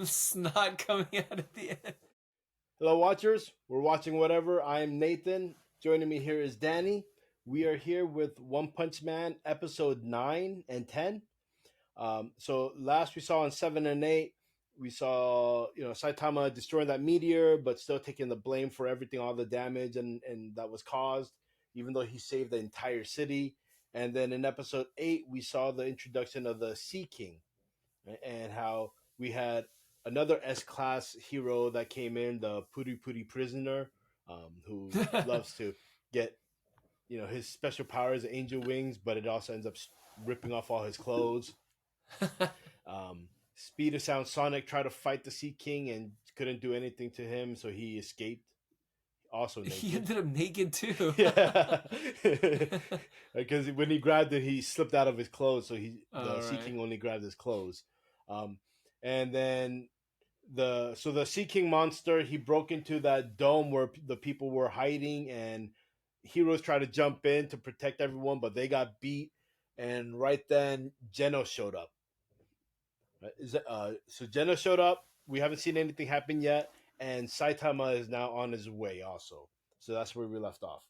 Snot coming out at the end. Hello, watchers. We're watching whatever. I'm Nathan. Joining me here is Danny. We are here with One Punch Man episode 9 and 10. So last we saw in 7 and 8, we saw Saitama destroying that meteor, but still taking the blame for everything, all the damage and that was caused, even though he saved the entire city. And then in episode 8, we saw the introduction of the Sea King, right? And how we had another S-class hero that came in, the Puri Puri prisoner, who loves to get, his special power is angel wings, but it also ends up ripping off all his clothes. Speed of Sound Sonic tried to fight the Sea King and couldn't do anything to him, so he escaped. Also naked. He ended up naked too. Yeah, because when he grabbed it, he slipped out of his clothes, so the Sea King only grabbed his clothes. And then the Sea King monster, he broke into that dome where the people were hiding, and heroes tried to jump in to protect everyone, but they got beat. And right then, Geno showed up. So Geno showed up. We haven't seen anything happen yet, and Saitama is now on his way also. So that's where we left off.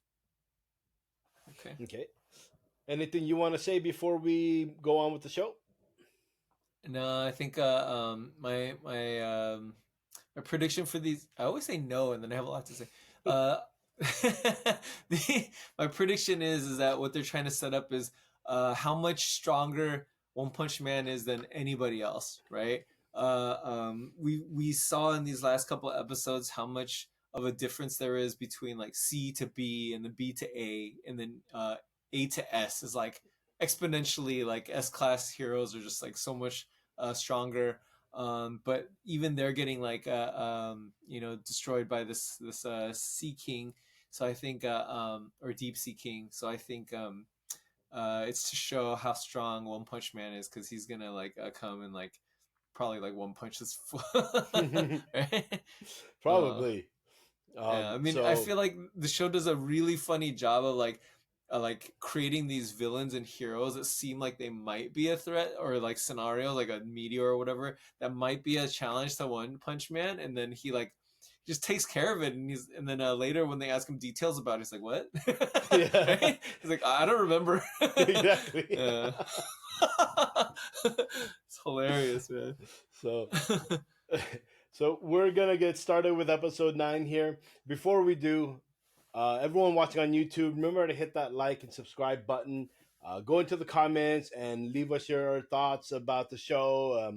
Okay. Anything you want to say before we go on with the show? No, I think my prediction for these, I always say no and then I have a lot to say. My prediction is that what they're trying to set up is how much stronger One Punch Man is than anybody else, right? We saw in these last couple of episodes how much of a difference there is between like C to B and then B to A, and then A to S is like exponentially, like S-class heroes are just like so much stronger. But even they're getting like destroyed by this Sea King. So I think or Deep Sea King. So I think it's to show how strong One Punch Man is, because he's gonna like come and like probably like one punch this right? Probably. Yeah, I mean, I feel like the show does a really funny job of like creating these villains and heroes that seem like they might be a threat, or like scenarios like a meteor or whatever that might be a challenge to One Punch Man, and then he like just takes care of it, and then later when they ask him details about it, he's like, what? Yeah. Right? He's like, I don't remember. Exactly. Yeah. It's hilarious, man. So we're gonna get started with episode 9 here. Before we do, everyone watching on YouTube, remember to hit that like and subscribe button. Go into the comments and leave us your thoughts about the show.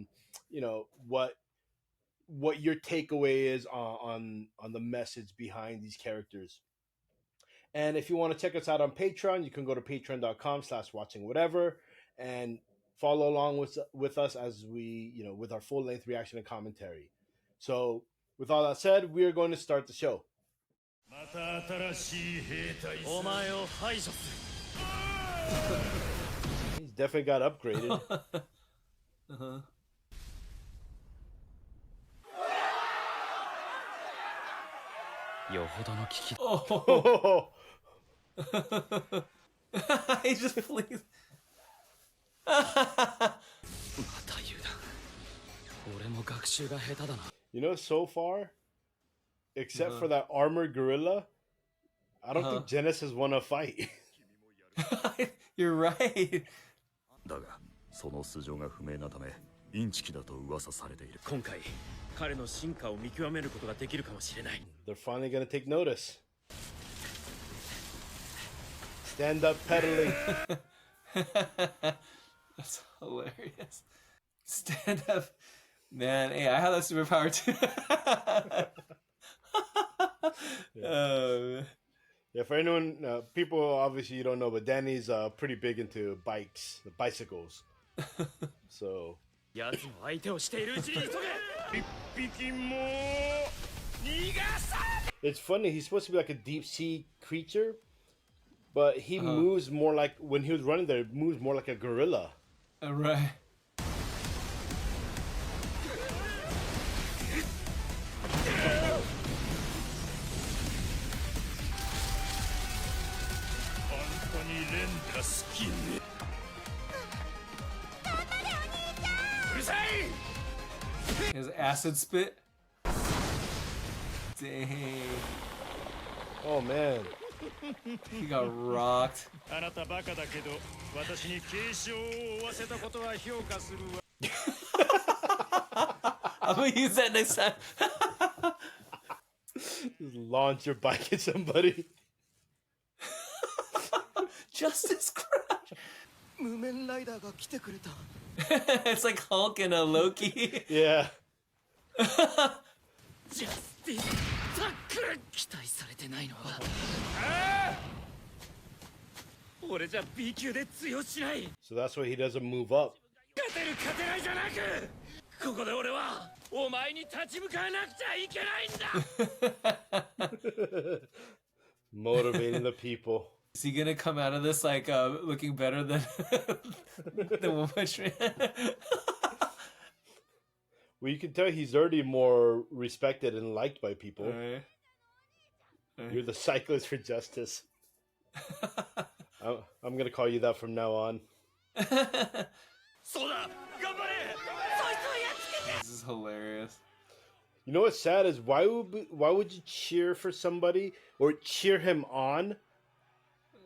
What your takeaway is on the message behind these characters. And if you want to check us out on Patreon, you can go to patreon.com/watchingwhatever and follow along with us as we, with our full length reaction and commentary. So with all that said, we are going to start the show. He's definitely got upgraded. Uh-huh. Oh. He just flees. So far, except for that armored gorilla, I don't think Genesis has won a fight. You're right. They're finally going to take notice. Stand up pedaling. That's hilarious. Stand up. Man, hey, I have that superpower too. Yeah, for anyone, people obviously you don't know, but Danny's pretty big into bicycles. So. It's funny, he's supposed to be like a deep sea creature, but he moves more like, when he was running there, it moves more like a gorilla. Right. His acid spit. Dang. Oh man. He got rocked. I'm gonna use that next time. Just launch your bike at somebody. Justice Crash. It's like Hulk and a Loki. Yeah. So that's why he doesn't move up. Motivating the people. Is he gonna come out of this like looking better than the One Punch Man? Well, you can tell he's already more respected and liked by people. Right. You're the cyclist for justice. I'm gonna call you that from now on. This is hilarious. You know what's sad is why would you cheer for somebody or cheer him on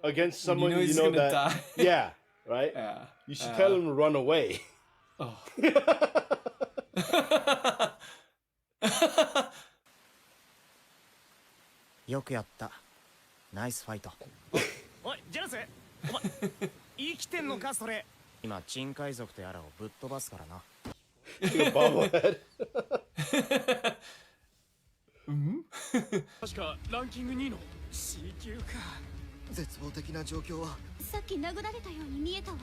against someone you know that die. Yeah, right? Yeah. You should tell him to run away. Oh. よくやった。ナイスファイト。おい、ジェラス、お前生きてんのかそれ。今珍海賊とやらをぶっ飛ばすからな。Bobblehead. 確かランキング2位の C 級か。絶望的な状況は。さっき殴られたように見えたわ。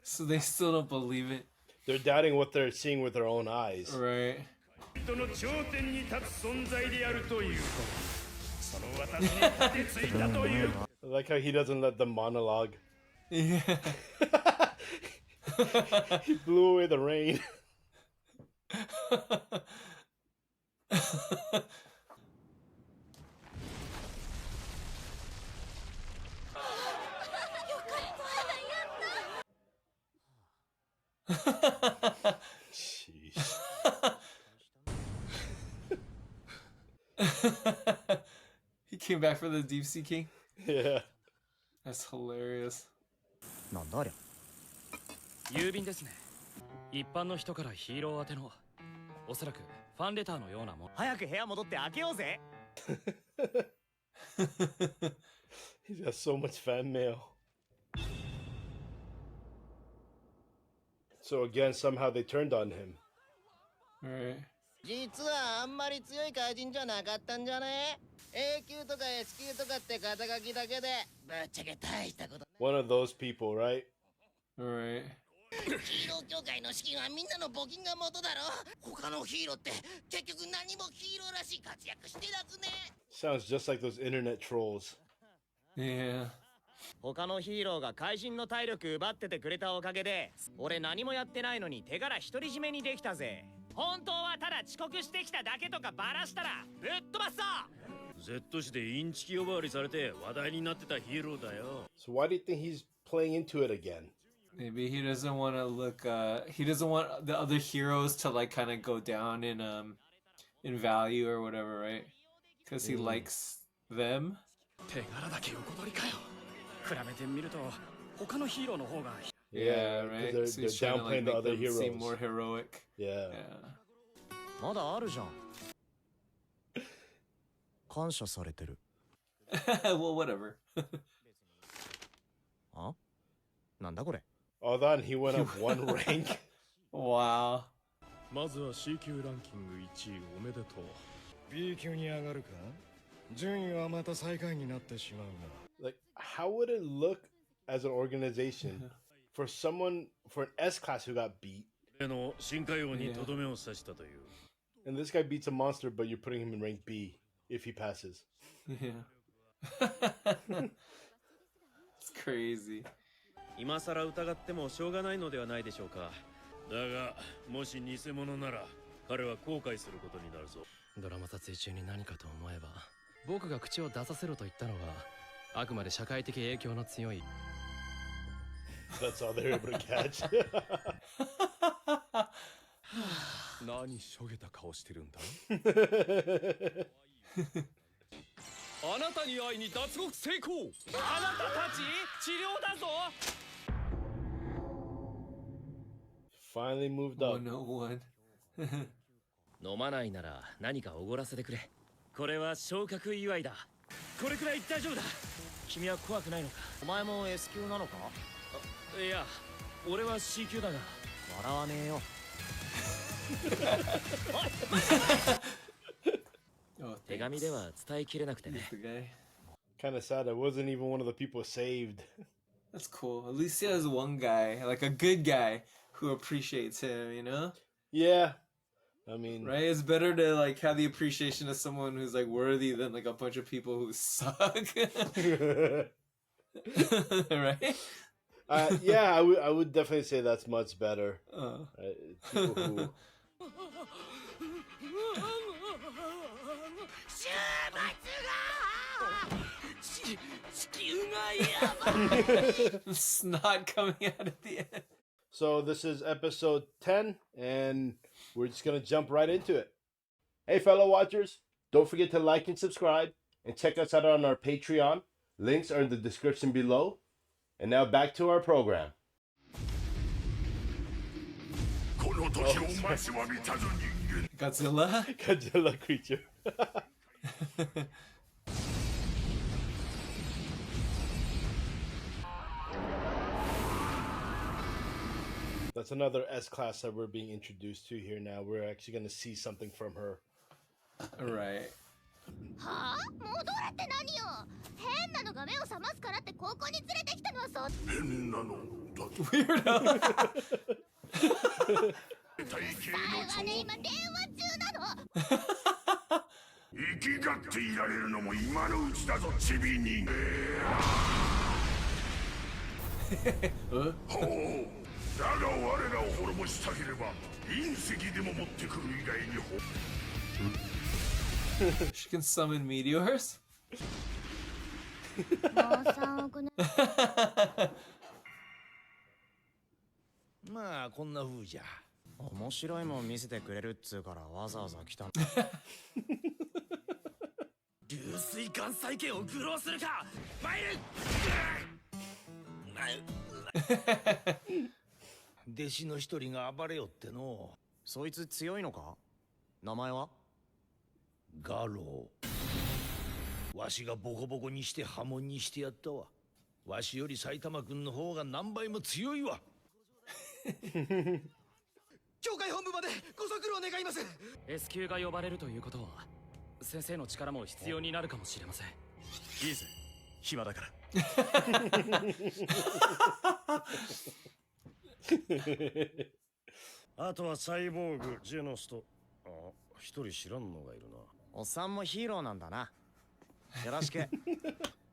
So they still don't believe it. They're doubting what they're seeing with their own eyes. Right. 人の頂点に立つ存在であるという。その私に立てついたという。I like how he doesn't let them monologue. Yeah. He blew away the rain. Jeez. He came back for the Deep Sea King? Yeah. That's hilarious. なんだありゃ。郵便ですね。一般の人からヒーロー宛ての、おそらくファンレターのようなもん。早く部屋戻って開けようぜ。He's got so much fan mail. So again, somehow they turned on him. Right. 実はあんまり強い怪人じゃなかったんじゃね？ A 級とか S 級とかって肩書きだけでぶっちゃけ大したこと。 One of those people, right? Right. ヒーロー協会の資金はみんなの募金が元だろ。他のヒーローって結局何もヒーローらしい活躍してなくね。 Sounds just like those internet trolls. Yeah. 他のヒーローが怪人の体力奪っててくれたおかげで、俺何もやってないのに手柄独り占めにできたぜ。本当はただ遅刻してきただけとかバラしたらぶっ飛ばすぞ。 Z 市でインチキ呼ばわりされて話題になってたヒーローだよ。 So why do you think he's playing into it again? Maybe he doesn't want to look he doesn't want the other heroes to like kind of go down in value or whatever, right? Because he likes them. 手柄だけ横取りかよ。比べてみると他のヒーローの方が。 Yeah, right. They're, So he's they're trying to like downplaying the make other them heroes. seem more heroic. Yeah. Yeah. まだあるじゃん。感謝されてる。Well, whatever. あ？なんだこれ。 Hold on, he went up one rank. Wow. まずは C 級ランキング1位おめでとう。B 級に上がるか？順位はまた最下位になってしまうが。 Like, how would it look as an organization for an S class who got beat? の深海王にとどめを刺したという。 And this guy beats a monster, but you're putting him in rank B if he passes. Yeah. It's crazy. 今さら疑ってもしょうがないのではないでしょうか。だが、もし偽物なら、彼は後悔することになるぞ。ドラマ撮影中に何かと思えば、僕が口を出させろと言ったのは、あくまで社会的影響の強い。That's all they're able to catch. 何しょげた顔してるんだあなたに会いに脱獄成功あなたたち治療だぞ Finally moved up. 101. 飲まないなら何かおごらせてくれ。これは昇格祝いだ。これくらい大丈夫だ。君は怖くないのか。お前も S 級なのか。いや俺は C 級だが笑わねえよ。Oh, 手紙では伝えきれなくてね。 the guy. Kind of sad. I wasn't even one of the people saved. That's cool. At least he has one guy, like a good guy, who appreciates him. You know, Yeah. I mean, right? It's better to like have the appreciation of someone who's like worthy than like a bunch of people who suck. Right? Yeah, I would definitely say that's much better. People who 地球がやばい Snot coming out at the end. So this is episode 10, and we're just gonna jump right into it. Hey, fellow watchers, don't forget to like and subscribe, and check us out on our Patreon. Links are in the description below. And now back to our program. Godzilla. Godzilla creature. That's another S-class that we're being introduced to here now. We're actually going to see something from her. Right. はあ戻れって何よ変なのが目を覚ますからって高校に連れてきたのはそう Weirdo. はね今電話中なの 生きがっていられるのも今のうちだぞチビ人ほうだが我らを滅ぼしたければ隕石でも持ってくる以外に She can summon meteors. もう3億年まあこんな風じゃ面白いもん見せてくれるっつうからわざわざ来た流水関西家を愚弄するか参る弟子の一人が暴れよってのそいつ強いのか名前はガローわしがボコボコにして破門にしてやったわわしより埼玉君の方が何倍も強いわ教会本部までご足労願います S 級が呼ばれるということは先生の力も必要になるかもしれません。いいぜ暇だからあとはサイボーグ、ジェノスと一人知らんのがいるな。おっさんもヒーローなんだなよろしく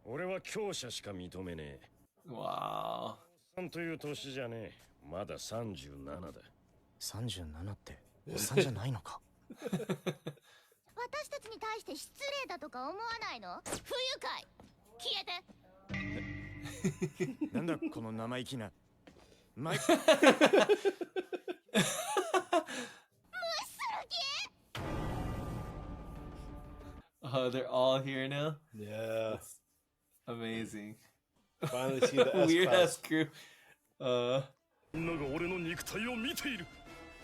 俺は強者しか認めねえ。 Wow. なんという年じゃねえ。まだ37だ。37っておっさんじゃないのか私たちに対して失礼だとか思わないの不愉快消えてなんだこの生意気なマイ Oh, they're all here now. Yeah. Amazing. Finally see the Weird ass S-class. crew. みんなが俺の肉体を見ている。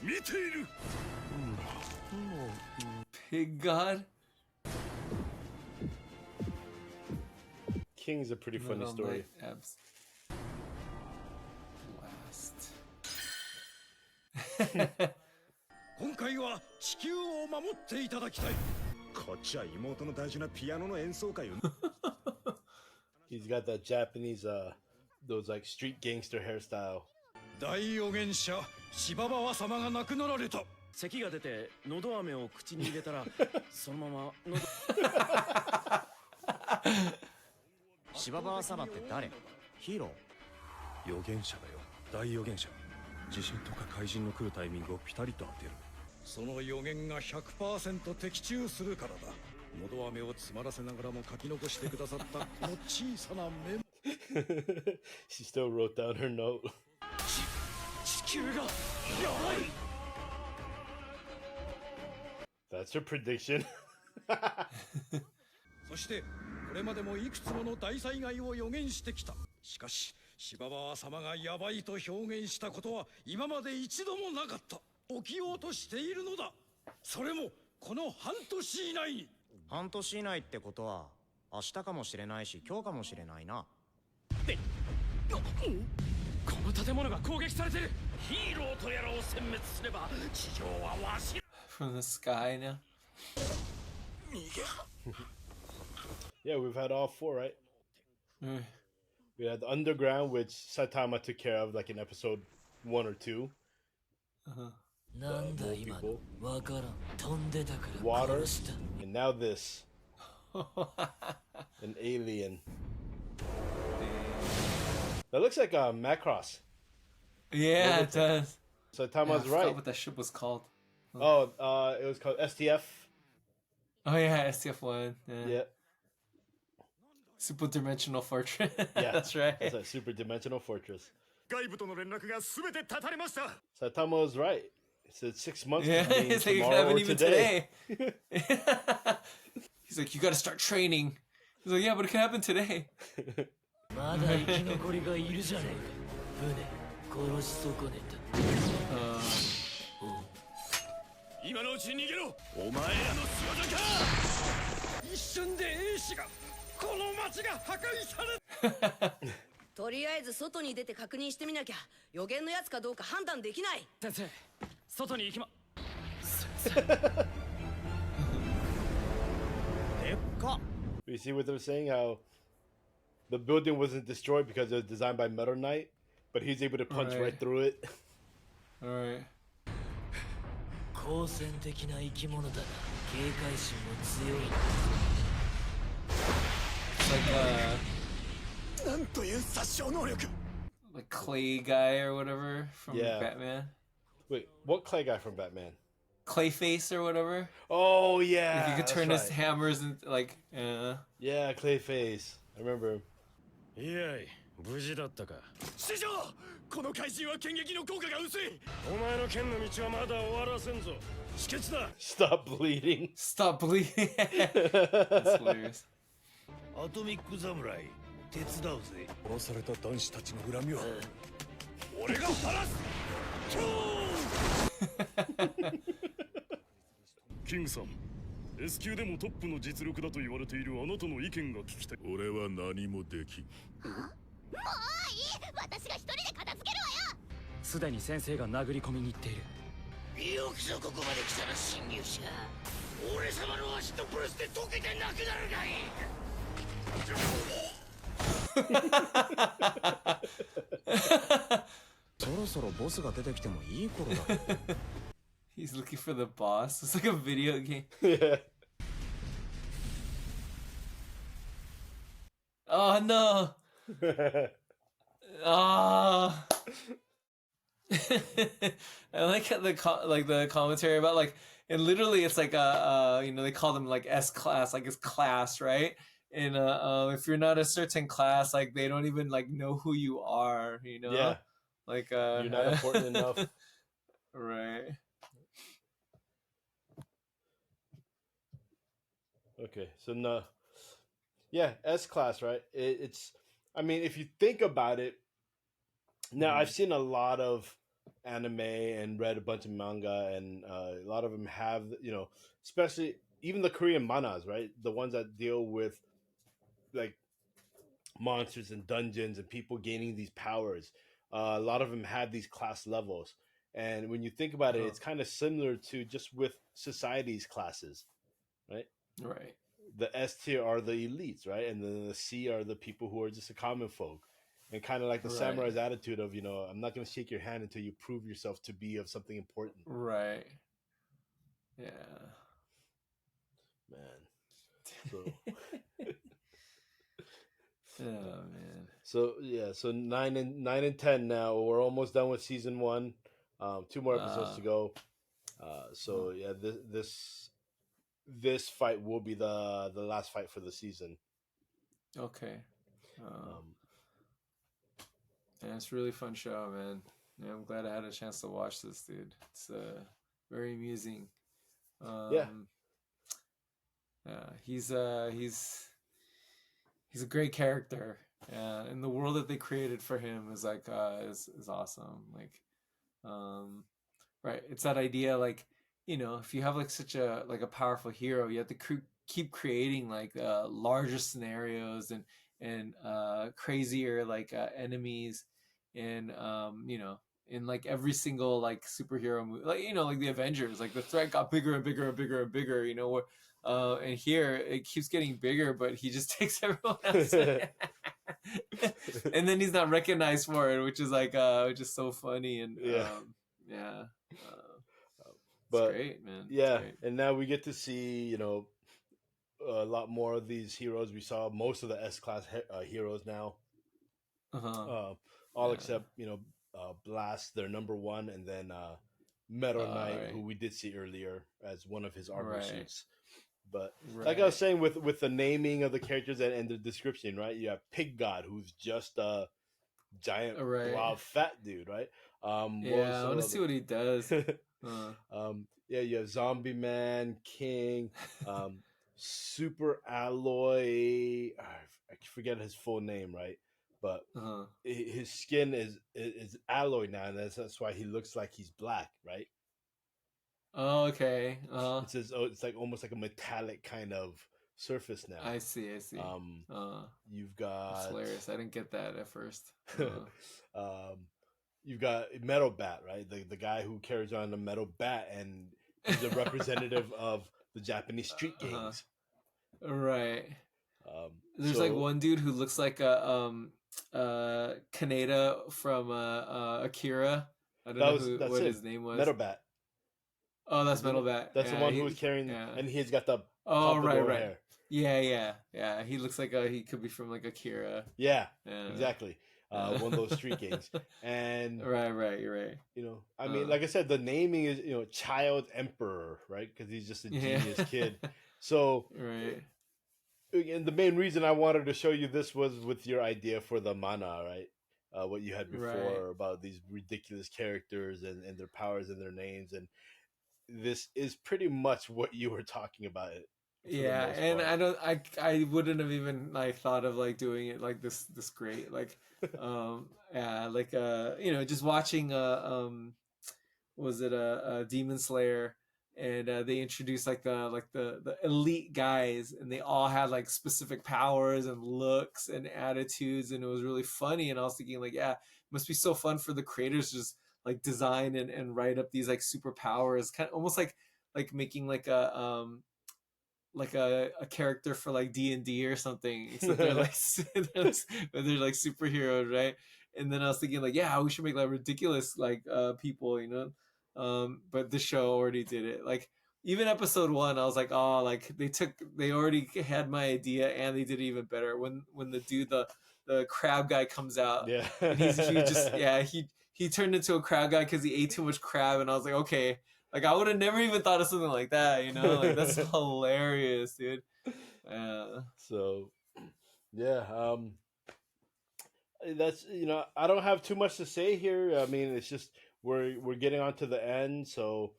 見ている。 Pig God. King's a pretty funny Little story. Night Abs. Blast. 今回は地球を守っていただきたい。こっちは妹の大事なピアノの演奏会を。He's got that Japanese, those like street gangster hairstyle. 大預言者芝川様が亡くなられた。咳が出て喉飴を口に入れたらそのまま喉芝川様って誰ヒーロー預言者だよ。大預言者。地震とか怪人の来るタイミングをピタリと当てる。その予言が 100% 的中するからだ。喉飴を詰まらせながらも書き残してくださったこの小さなメモ。She still wrote down her note. 地球がやばい。that's your prediction. そしてこれまでもいくつもの大災害を予言してきた。しかし芝川様がヤバいと表現したことは今まで一度もなかった。起きようとしているのだ。それもこの半年以内に。半年以内ってことは明日かもしれないし今日かもしれないな。でこの建物が攻撃されてる。ヒーローとやらを殲滅すれば地上はわし。 From the sky now. Yeah, we've had all 4, right? Mm. We had the underground, which Saitama took care of, like in episode 1 or 2. Nanda people. Wakaran. Tondeta kara Water, koroshita. and now this. An alien. That looks like a Macross. Yeah, it does. Saitama's I right. forgot what that ship was called. Oh, it was called STF. Oh yeah, STF-1. Yeah. Yeah, Super Dimensional Fortress. yeah, That's right. It's a super dimensional fortress. 外部との連絡が全て断たれました。 Saitama was right. It said 6 months. Yeah, could mean it's like it could tomorrow happen or even today. today. He's like, you gotta start training. He's like, yeah, but it can happen today. まだ生き残りがいるじゃねえか。船殺し損ねた。今のうちに逃げろ。お前らの仕業か。一瞬で兵士がこの町が破壊され。とりあえず外に出て確認してみなきゃ予言のやつかどうか判断できない。先生、外に行きま。でっか。 You see what they're saying? How the building wasn't destroyed because it was designed by Metal Knight, but he's able to punch right through it. Alright. 好戦的な生き物だな。警戒心も強い。 It's like なんという殺傷能力。 like Clay guy or whatever from Yeah. Batman. Wait, what Clay guy from Batman? Clayface or whatever. Oh yeah, Like he could that's turn his right. hammers into like Yeah, Clayface. I remember him. いやい、無事だったか。師匠、この怪人は剣撃の効果が薄い。お前の剣の道はまだ終わらせんぞ。止血だ。 Stop bleeding. stop bleeding. That's hilarious. アトミック侍手伝うぜ。殺された男子たちの恨みは俺が晴らす。キングさん、S 級でもトップの実力だと言われているあなたの意見が聞きたい。俺は何もできん。もういい、私が一人で片付けるわよ。すでに先生が殴り込みに行っている。よくぞここまで来たら侵入者。俺様の足とプレスで溶けてなくなるがいい。 そろそろボスが出てきてもいい頃だ。 He's looking for the boss. It's like a video game. Yeah. Oh no. Oh. I like how the commentary about like, and literally it's like they call them like S class, like it's class, right? And if you're not a certain class, like they don't even like know who you are, you know? Yeah. Like You're not important enough. Right. Okay, so no, yeah, S class, right? It's, I mean, if you think about it, now I've seen a lot of anime and read a bunch of manga, and a lot of them have, especially even the Korean manhwas, right? The ones that deal with like monsters and dungeons and people gaining these powers. A lot of them have these class levels, and when you think about it, it's kind of similar to just with society's classes, right? Right. The S tier are the elites, right? And then the C are the people who are just a common folk. And kind of like the samurai's attitude of, I'm not going to shake your hand until you prove yourself to be of something important. Right. Yeah. Man. So, oh man. so yeah, so 9 and 10 now. We're almost done with season 1. 2 more episodes to go. So yeah, this fight will be the last fight for the season. Okay. Yeah, it's a really fun show, man. Yeah, I'm glad I had a chance to watch this, dude. It's very amusing. Yeah. He's a great character, and the world that they created for him is like is awesome. Like, right, it's that idea, like, if you have like such a powerful hero, you have to keep creating like larger scenarios and crazier like enemies, and in like every single like superhero movie, like like the Avengers, like the threat got bigger and bigger and bigger and bigger, where and here it keeps getting bigger, but he just takes everyone else. And then he's not recognized for it, which is like which is so funny. And Yeah. yeah, it's But great, man. It's yeah, great. and now we get to see a lot more of these heroes. We saw most of the S-class heroes now, Uh-huh. all except Blast, their number one, and then Metal Knight, right. who we did see earlier as one of his armor Right. suits. But like I was saying, with the naming of the characters and the description, right? You have Pig God, who's just a giant blob fat dude, right? Yeah, I want to see what he does. Yeah, you have Zombie Man, King, Super Alloy. I forget his full name, right? But his skin is alloy now, and that's why he looks like he's black, right? Oh, okay. It says, it's like almost like a metallic kind of surface now. I see. You've got, that's hilarious. I didn't get that at first. You've got Metal Bat, right? The guy who carries on the metal bat, and he's a representative of the Japanese street gangs. Right. There's like one dude who looks like a Kaneda from Akira. I don't know what his name was. Metal Bat. Oh, that's Metal Bat. That's the one who was carrying, and he's got the right. hair. Yeah. He looks like he could be from like Akira. Yeah. Exactly. One of those street gangs. And right, you're right. I mean, like I said, the naming is Child Emperor, right? Because he's just a genius kid. So right. And the main reason I wanted to show you this was with your idea for the mana, right? What you had before about these ridiculous characters and their powers and their names, and this is pretty much what you were talking about. Yeah, and I wouldn't have even like thought of like doing it like this great, like like just watching was it a Demon Slayer, and they introduced like the elite guys, and they all had like specific powers and looks and attitudes, and it was really funny. And I was thinking like, yeah, it must be so fun for the creators to just like design and write up these like superpowers, kind of almost like making like a character for like D&D or something, except they're like they're like superheroes, right? And then I was thinking like, yeah, we should make like ridiculous like people, but the show already did it. Like even episode 1, I was like, oh, like they already had my idea, and they did it even better when the dude, the crab guy comes out. Yeah. And he turned into a crab guy because he ate too much crab, and I was like, okay, like I would have never even thought of something like that, like that's hilarious, dude. So yeah, that's I don't have too much to say here. I mean, it's just we're getting on to the end, so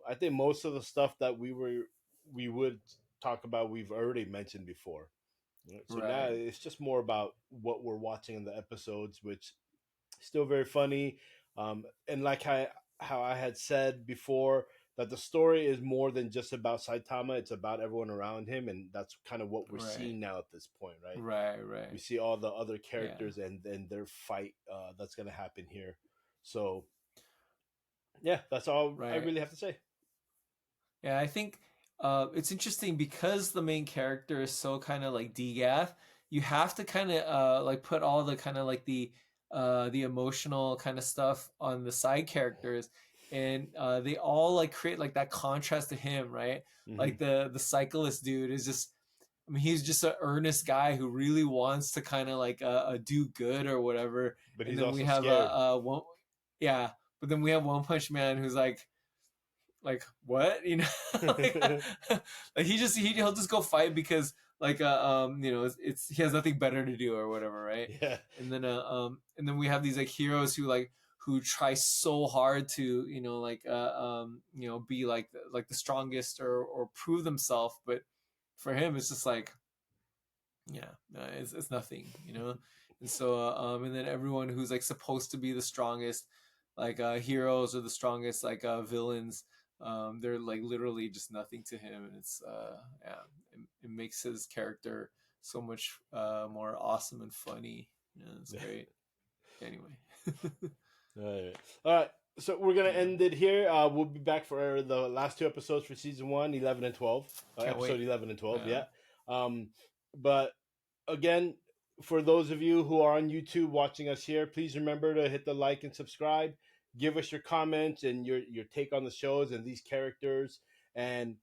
I think most of the stuff that we would talk about we've already mentioned before. So now it's just more about what we're watching in the episodes, which still very funny, and like how I had said before, that the story is more than just about Saitama. It's about everyone around him, and that's kind of what we're seeing now at this point, right? Right. We see all the other characters and their fight that's going to happen here. So yeah, that's all I really have to say. Yeah, I think it's interesting because the main character is so kind of like DGAF. You have to kind of like put all the kind of like the emotional kind of stuff on the side characters, and they all like create like that contrast to him, right? Mm-hmm. Like the cyclist dude is just, I mean, he's just an earnest guy who really wants to kind of like do good or whatever. But he's and then also we have scared. But then we have One Punch Man who's like what, like, like he'll just go fight because like he has nothing better to do or whatever, right? Yeah. And then we have these like heroes who who try so hard to be like the strongest or prove themselves, but for him it's just like it's nothing, and so and then everyone who's like supposed to be the strongest, like heroes or the strongest, like villains, they're like literally just nothing to him, and it's it makes his character so much more awesome and funny. It's great. Anyway. All right. So we're gonna end it here. We'll be back for the last two episodes for season 1, 11 and 12. Episode wait. 11 and 12. Yeah. But again, for those of you who are on YouTube watching us here, please remember to hit the like and subscribe. Give us your comments and your take on the shows and these characters. And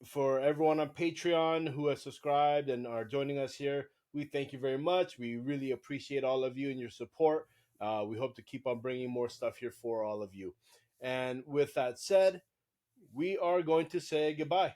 for everyone on Patreon who has subscribed and are joining us here, we thank you very much. We really appreciate all of you and your support. We hope to keep on bringing more stuff here for all of you. And with that said, we are going to say goodbye.